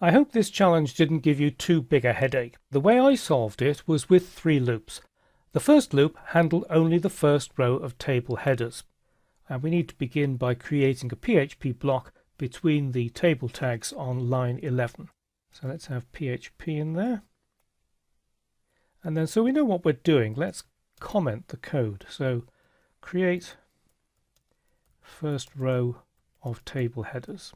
I hope this challenge didn't give you too big a headache. The way I solved it was with 3 loops. The first loop handled only the first row of table headers. And we need to begin by creating a PHP block between the table tags on line 11. So let's have PHP in there. And then so we know what we're doing, let's comment the code. So create first row of table headers.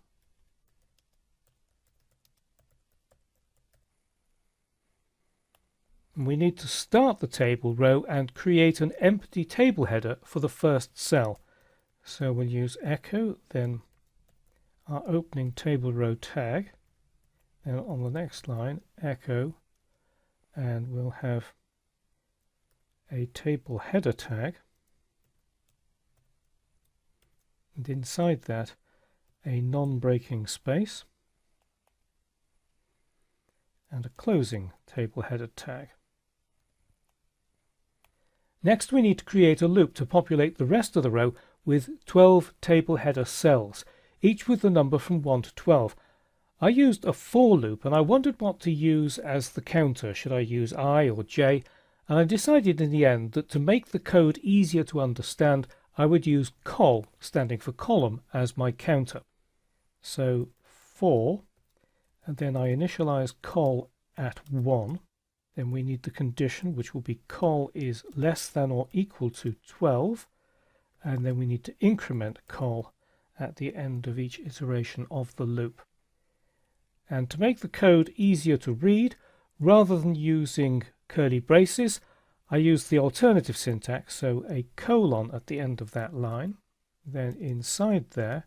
And we need to start the table row and create an empty table header for the first cell. So we'll use echo, then our opening table row tag, then on the next line echo, and we'll have a table header tag, and inside that a non-breaking space and a closing table header tag. Next we need to create a loop to populate the rest of the row with 12 table header cells, each with the number from 1 to 12. I used a for loop and I wondered what to use as the counter. Should I use I or J? And I decided in the end that to make the code easier to understand, I would use col, standing for column, as my counter. So for, and then I initialize col at 1. Then we need the condition, which will be col is less than or equal to 12. And then we need to increment col at the end of each iteration of the loop. And to make the code easier to read, rather than using curly braces, I use the alternative syntax, so a colon at the end of that line. Then inside there,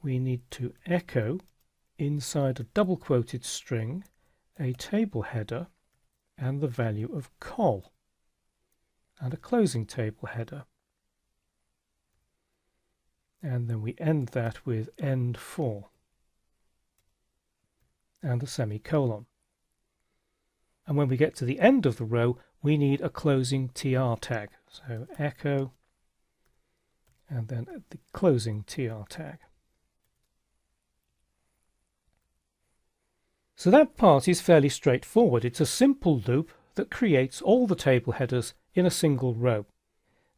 we need to echo inside a double quoted string a table header and the value of col, and a closing table header. And then we end that with end for and a semicolon. And when we get to the end of the row, we need a closing tr tag. So echo and then the closing tr tag. So that part is fairly straightforward. It's a simple loop that creates all the table headers in a single row.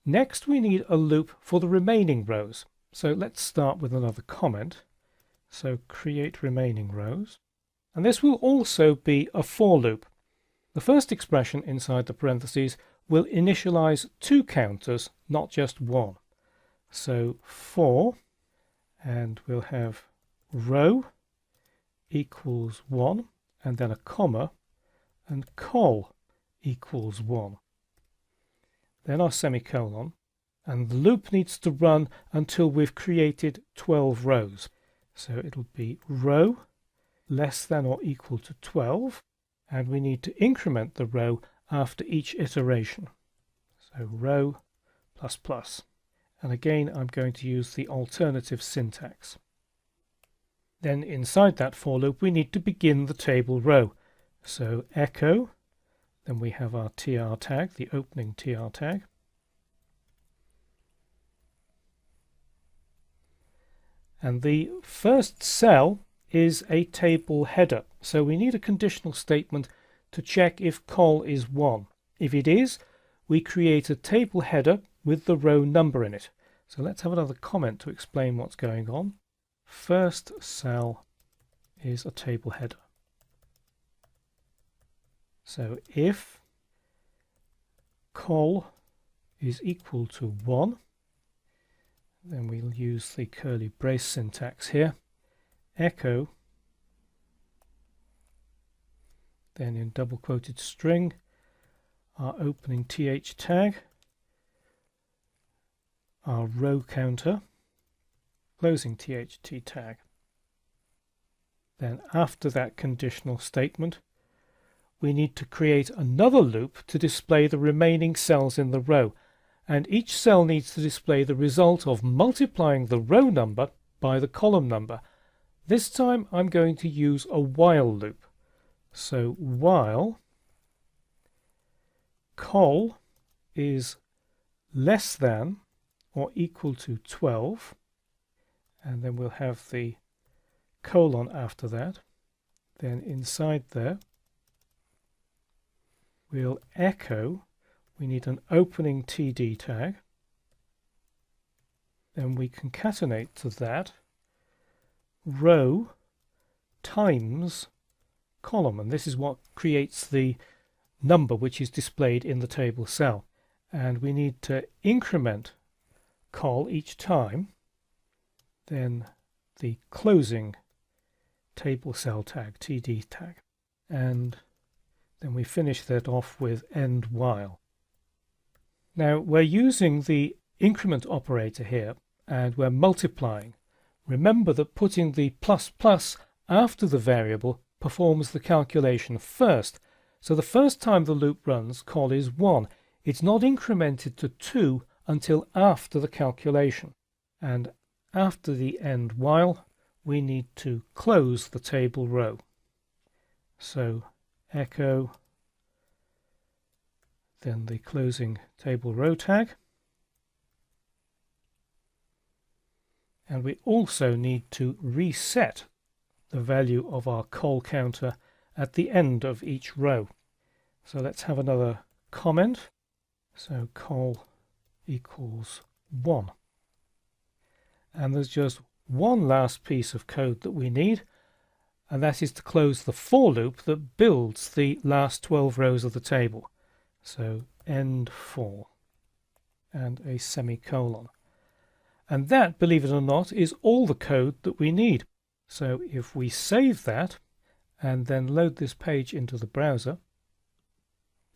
Next we need a loop for the remaining rows. So let's start with another comment. So create remaining rows. And this will also be a for loop. The first expression inside the parentheses will initialize 2 counters, not just 1. So for, and we'll have row equals 1, and then a comma, and col equals 1. Then our semicolon, and the loop needs to run until we've created 12 rows. So it'll be row less than or equal to 12, and we need to increment the row after each iteration. So row plus plus. And again, I'm going to use the alternative syntax. Then inside that for loop, we need to begin the table row. So echo, then we have our tr tag, the opening tr tag. And the first cell is a table header. So we need a conditional statement to check if col is 1. If it is, we create a table header with the row number in it. So let's have another comment to explain what's going on. First cell is a table header. So if col is equal to 1, then we'll use the curly brace syntax here. Echo, then in double quoted string, our opening th tag, our row counter, closing tht tag. Then after that conditional statement, we need to create another loop to display the remaining cells in the row, and each cell needs to display the result of multiplying the row number by the column number. This time I'm going to use a while loop. So while col is less than or equal to 12, and then we'll have the colon after that, Then inside there, we'll echo, we need an opening TD tag. Then we concatenate to that row times column, and this is what creates the number which is displayed in the table cell. And we need to increment col each time, then the closing table cell tag, TD tag, and then we finish that off with end while. Now we're using the increment operator here and we're multiplying. Remember that putting the plus plus after the variable performs the calculation first. So the first time the loop runs, col is 1. It's not incremented to 2 until after the calculation. And after the end while, we need to close the table row. So echo, then the closing table row tag. And we also need to reset the value of our col counter at the end of each row. So let's have another comment. So col equals 1. And there's just one last piece of code that we need, and that is to close the for loop that builds the last 12 rows of the table. So end for and a semicolon. And that, believe it or not, is all the code that we need. So if we save that and then load this page into the browser,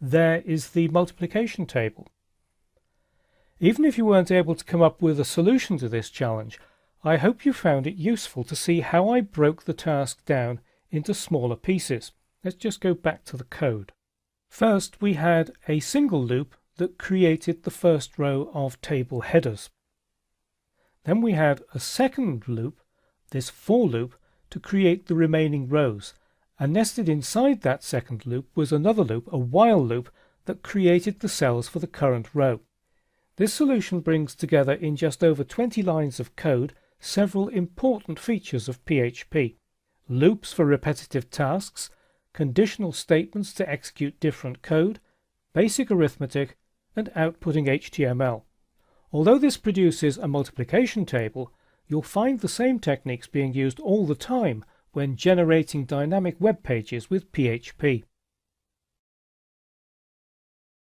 there is the multiplication table. Even if you weren't able to come up with a solution to this challenge, I hope you found it useful to see how I broke the task down into smaller pieces. Let's just go back to the code. First, we had a single loop that created the first row of table headers. Then we had a second loop, this for loop, to create the remaining rows, and nested inside that second loop was another loop, a while loop, that created the cells for the current row. This solution brings together in just over 20 lines of code several important features of PHP: loops for repetitive tasks, conditional statements to execute different code, basic arithmetic, and outputting HTML. Although this produces a multiplication table, you'll find the same techniques being used all the time when generating dynamic web pages with PHP.